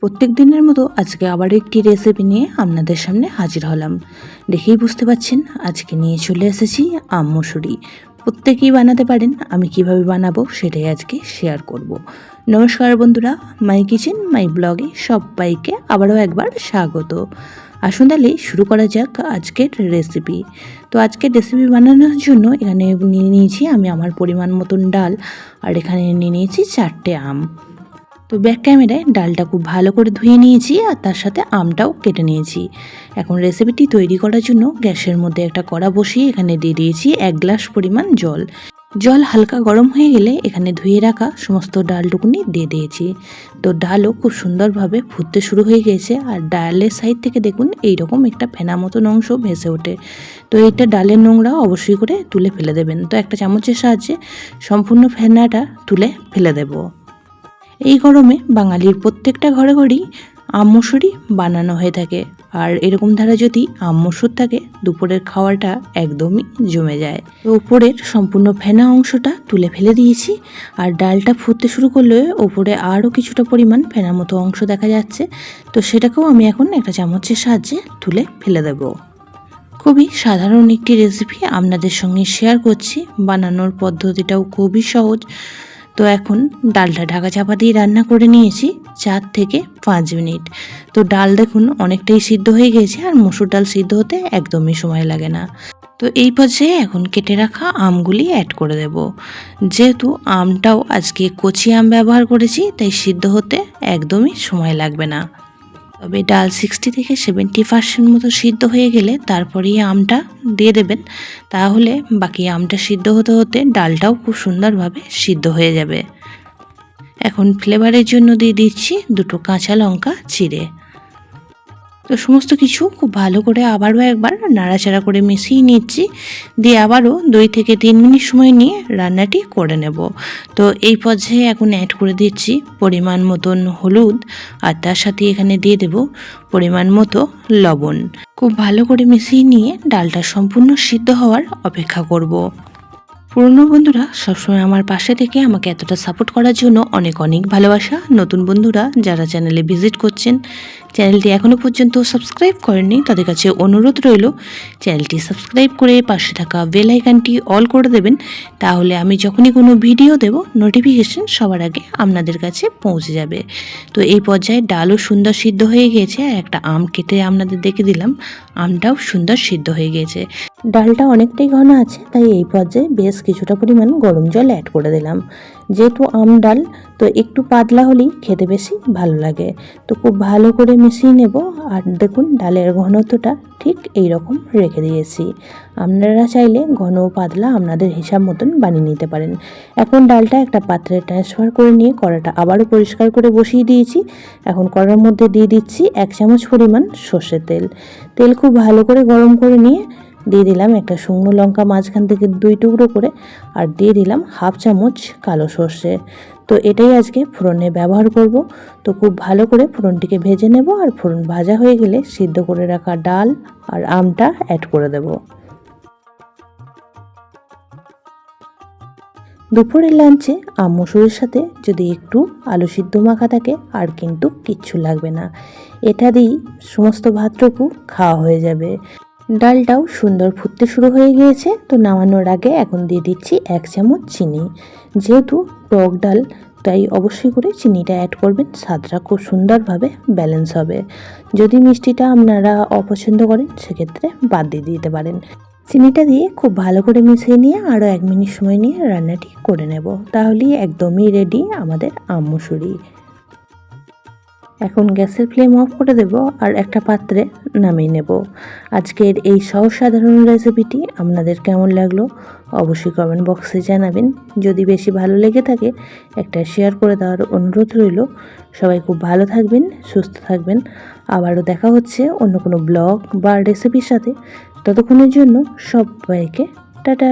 প্রত্যেক দিনের মতো আজকে আবার একটি রেসিপি নিয়ে আপনাদের সামনে হাজির হলাম। দেখেই বুঝতে পারছেন আজকে নিয়ে চলে এসেছি আম মুসুরি। প্রত্যেকেই বানাতে পারেন, আমি কিভাবে বানাবো সেটাই আজকে শেয়ার করব। নমস্কার বন্ধুরা, মাই কিচেন মাই ব্লগে সবাইকে আবারও একবার স্বাগত। আসুন তাহলে শুরু করা যাক আজকের রেসিপি। তো আজকের রেসিপি বানানোর জন্য এখানে নিয়ে নিয়েছি আমি আমার পরিমাণ মতন ডাল, আর এখানে নিয়ে নিয়েছি 4টে আম। তো ব্যাক ক্যামেরায় ডালটা খুব ভালো করে ধুয়ে নিয়েছি আর তার সাথে আমটাও কেটে নিয়েছি। এখন রেসিপিটি তৈরি করার জন্য গ্যাসের মধ্যে একটা কড়া বসিয়ে এখানে দিয়ে দিয়েছি 1 গ্লাস পরিমাণ জল। জল হালকা গরম হয়ে গেলে এখানে ধুয়ে রাখা সমস্ত ডালটুকুনি দিয়ে দিয়েছি। তো ডালও খুব সুন্দরভাবে ফুটতে শুরু হয়ে গেছে, আর ডালের সাইড থেকে দেখুন এইরকম একটা ফেনা মতন অংশ ভেসে ওঠে। তো এইটা ডালের নোংরা অবশ্যই করে তুলে ফেলে দেবেন। তো একটা চামচের সাহায্যে সম্পূর্ণ ফেনাটা তুলে ফেলে দেবো। এই গরমে বাঙালির প্রত্যেকটা ঘরে ঘরেই আম মুসুরি বানানো হয়ে থাকে, আর এরকম ধারা যদি আম মুসুর থাকে দুপুরের খাওয়াটা একদমই জমে যায়। তো উপরের সম্পূর্ণ ফেনা অংশটা তুলে ফেলে দিয়েছি, আর ডালটা ফুটতে শুরু করলে ওপরে আরও কিছুটা পরিমাণ ফেনা মতো অংশ দেখা যাচ্ছে। তো সেটাকেও আমি এখন একটা চামচের সাহায্যে তুলে ফেলে দেব। খুবই সাধারণ একটি রেসিপি আপনাদের সঙ্গে শেয়ার করছি, বানানোর পদ্ধতিটাও খুবই সহজ। তো এখন ডালটা ঢাকা চাপা দিয়ে রান্না করে নিয়েছি 4 থেকে 5 মিনিট। তো ডাল দেখুন অনেকটাই সিদ্ধ হয়ে গেছে, আর মসুর ডাল সিদ্ধ হতে একদমই সময় লাগে না। তো এই পর্যায়ে এখন কেটে রাখা আমগুলি অ্যাড করে দেব। যেহেতু আমটাও আজকে কচি আম ব্যবহার করেছি, তাই সিদ্ধ হতে একদমই সময় লাগবে না। তবে ডাল 60 থেকে 70% মতো সিদ্ধ হয়ে গেলে তারপরেই আমটা দিয়ে দেবেন, তাহলে বাকি আমটা সিদ্ধ হতে হতে ডালটাও খুব সুন্দরভাবে সিদ্ধ হয়ে যাবে। এখন ফ্লেভারের জন্য দিয়ে দিচ্ছি 2টো কাঁচা লঙ্কা চিড়ে। তো সমস্ত কিছু খুব ভালো করে আবারও একবার নাড়াচাড়া করে মিশিয়ে নিচ্ছি, দিয়ে আবারও 2 থেকে 3 মিনিট সময় নিয়ে রান্নাটি করে নেব। তো এই পর্যায়ে এখন অ্যাড করে দিচ্ছি পরিমাণ মতন হলুদ, আর তার সাথে এখানে দিয়ে দেব পরিমাণ মতো লবণ। খুব ভালো করে মিশিয়ে নিয়ে ডালটা সম্পূর্ণ সিদ্ধ হওয়ার অপেক্ষা করব। পুরনো বন্ধুরা সবসময় আমার পাশে থেকে আমাকে এতটা সাপোর্ট করার জন্য অনেক অনেক ভালোবাসা। নতুন বন্ধুরা যারা চ্যানেলে ভিজিট করছেন, চ্যানেলটি এখনও পর্যন্ত সাবস্ক্রাইব করেননি, তাদের কাছে অনুরোধ রইল চ্যানেলটি সাবস্ক্রাইব করে পাশে থাকা বেল আইকনটি অল করে দেবেন। তাহলে আমি যখনই কোনো ভিডিও দেব নোটিফিকেশন সবার আগে আপনাদের কাছে পৌঁছে যাবে। তো এই পর্যায়ে ডালও সুন্দর সিদ্ধ হয়ে গিয়েছে, আর একটা আম কেটে আপনাদের দেখে দিলাম, আমটাও সুন্দর সিদ্ধ হয়ে গিয়েছে। ডালটা অনেকটাই ঘন আছে, তাই এই পর্যায়ে বেশ কিছুটা পরিমাণ গরম জল অ্যাড করে দিলাম। যেহেতু আম ডাল, তো একটু পাতলা হলেই খেতে বেশি ভালো লাগে। তো খুব ভালো করে মিশিয়ে নেব, আর দেখুন ডালের ঘনত্বটা ঠিক এই রকম রেখে দিয়েছি। আপনারা চাইলে ঘন ও পাতলা আপনাদের হিসাব মতন বানিয়ে নিতে পারেন। এখন ডালটা একটা পাত্রে ট্রান্সফার করে নিয়ে কড়াটা আবারও পরিষ্কার করে বসিয়ে দিয়েছি। এখন কড়ার মধ্যে দিয়ে দিচ্ছি 1 চামচ পরিমাণ সর্ষের তেল। তেল খুব ভালো করে গরম করে নিয়ে দিয়ে দিলাম একটা শুকনো লঙ্কা মাঝখান থেকে 2 টুকরো করে, আর দিয়ে দিলাম 1/2 চামচ কালো সর্ষে। তো এটাই আজকে ফোড়নে ব্যবহার করব। তো খুব ভালো করে ফোড়নটিকে ভেজে নেব, আর ফোড়ন ভাজা হয়ে গেলে সিদ্ধ করে রাখা ডাল আর আমটা অ্যাড করে দেব। দুপুরের লাঞ্চে আম মুসুরির সাথে যদি একটু আলু সিদ্ধ মাখা থাকে আর কিন্তু কিচ্ছু লাগবে না, এটা দিয়েই সমস্ত ভাতটুকু খাওয়া হয়ে যাবে। ডালটাও সুন্দর ফুটতে শুরু হয়ে গিয়েছে। তো নামানোর আগে এখন দিয়ে দিচ্ছি 1 চামচ চিনি। যেহেতু টক ডাল, তাই অবশ্যই করে চিনিটা অ্যাড করবেন, স্বাদটা খুব সুন্দরভাবে ব্যালেন্স হবে। যদি মিষ্টিটা আপনারা অপছন্দ করেন সেক্ষেত্রে বাদ দিয়ে দিতে পারেন। চিনিটা দিয়ে খুব ভালো করে মিশিয়ে নিয়ে আরও 1 মিনিট সময় নিয়ে রান্নাটি করে নেব, তাহলেই একদমই রেডি আমাদের আম মুসুরি। এখন গ্যাসের ফ্লেম অফ করে দেব, আর একটা পাত্রে নামিয়ে নেব। আজকের এই সহজ সাধারণ রেসিপিটি আপনাদের কেমন লাগলো অবশ্যই কমেন্ট বক্সে জানাবেন। যদি বেশি ভালো লেগে থাকে একটা শেয়ার করে দেওয়ার অনুরোধ রইল। সবাই খুব ভালো থাকবেন, সুস্থ থাকবেন। আবারও দেখা হচ্ছে অন্য কোনো ব্লগ বা রেসিপির সাথে। ততক্ষণের জন্য সবাইকে টাটা।